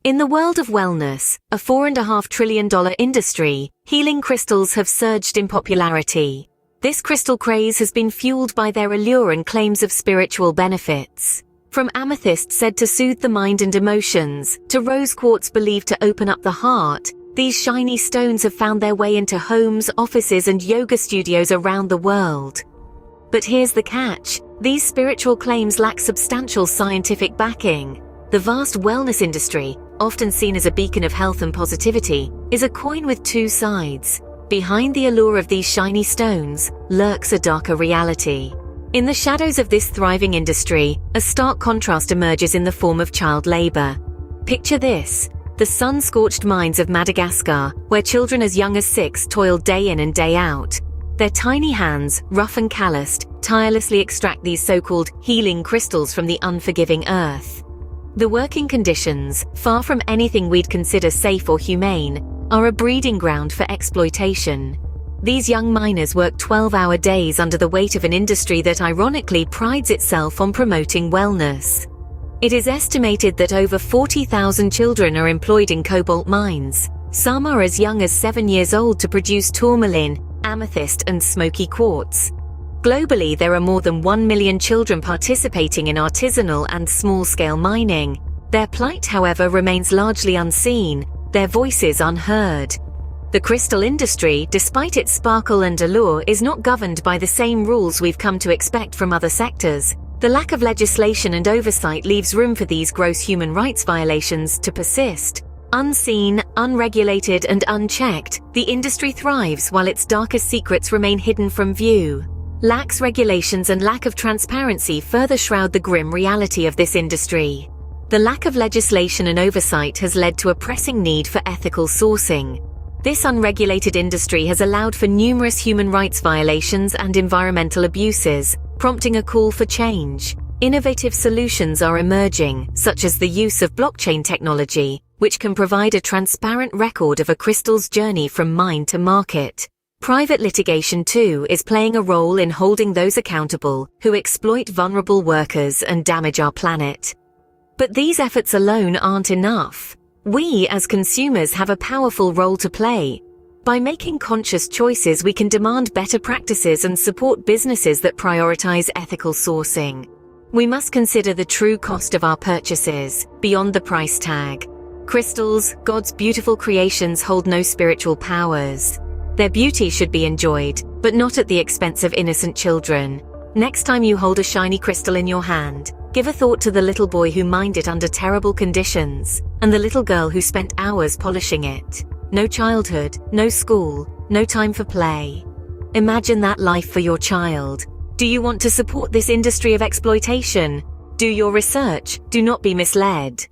In the world of wellness, a $4.5 trillion industry, healing crystals have surged in popularity. This crystal craze has been fueled by their allure and claims of spiritual benefits. From amethyst said to soothe the mind and emotions, to rose quartz believed to open up the heart, these shiny stones have found their way into homes, offices, and yoga studios around the world. But here's the catch: these spiritual claims lack substantial scientific backing. The vast wellness industry, often seen as a beacon of health and positivity, is a coin with two sides. Behind the allure of these shiny stones lurks a darker reality. In the shadows of this thriving industry, a stark contrast emerges in the form of child labor. Picture this: the sun-scorched mines of Madagascar, where children as young as 6 toil day in and day out. Their tiny hands, rough and calloused, tirelessly extract these so-called healing crystals from the unforgiving earth. The working conditions, far from anything we'd consider safe or humane, are a breeding ground for exploitation. These young miners work 12-hour days under the weight of an industry that ironically prides itself on promoting wellness. It is estimated that over 40,000 children are employed in cobalt mines. Some are as young as 7 years old to produce tourmaline, amethyst, and smoky quartz. Globally, there are more than 1 million children participating in artisanal and small-scale mining. Their plight, however, remains largely unseen, their voices unheard. The crystal industry, despite its sparkle and allure, is not governed by the same rules we've come to expect from other sectors. The lack of legislation and oversight leaves room for these gross human rights violations to persist. Unseen, unregulated, and unchecked, the industry thrives while its darkest secrets remain hidden from view. Lax regulations and lack of transparency further shroud the grim reality of this industry. The lack of legislation and oversight has led to a pressing need for ethical sourcing. This unregulated industry has allowed for numerous human rights violations and environmental abuses, prompting a call for change. Innovative solutions are emerging, such as the use of blockchain technology, which can provide a transparent record of a crystal's journey from mine to market. Private litigation, too, is playing a role in holding those accountable who exploit vulnerable workers and damage our planet. But these efforts alone aren't enough. We, as consumers, have a powerful role to play. By making conscious choices, we can demand better practices and support businesses that prioritize ethical sourcing. We must consider the true cost of our purchases, beyond the price tag. Crystals, God's beautiful creations, hold no spiritual powers. Their beauty should be enjoyed, but not at the expense of innocent children. Next time you hold a shiny crystal in your hand, give a thought to the little boy who mined it under terrible conditions, and the little girl who spent hours polishing it. No childhood, no school, no time for play. Imagine that life for your child. Do you want to support this industry of exploitation? Do your research. Do not be misled.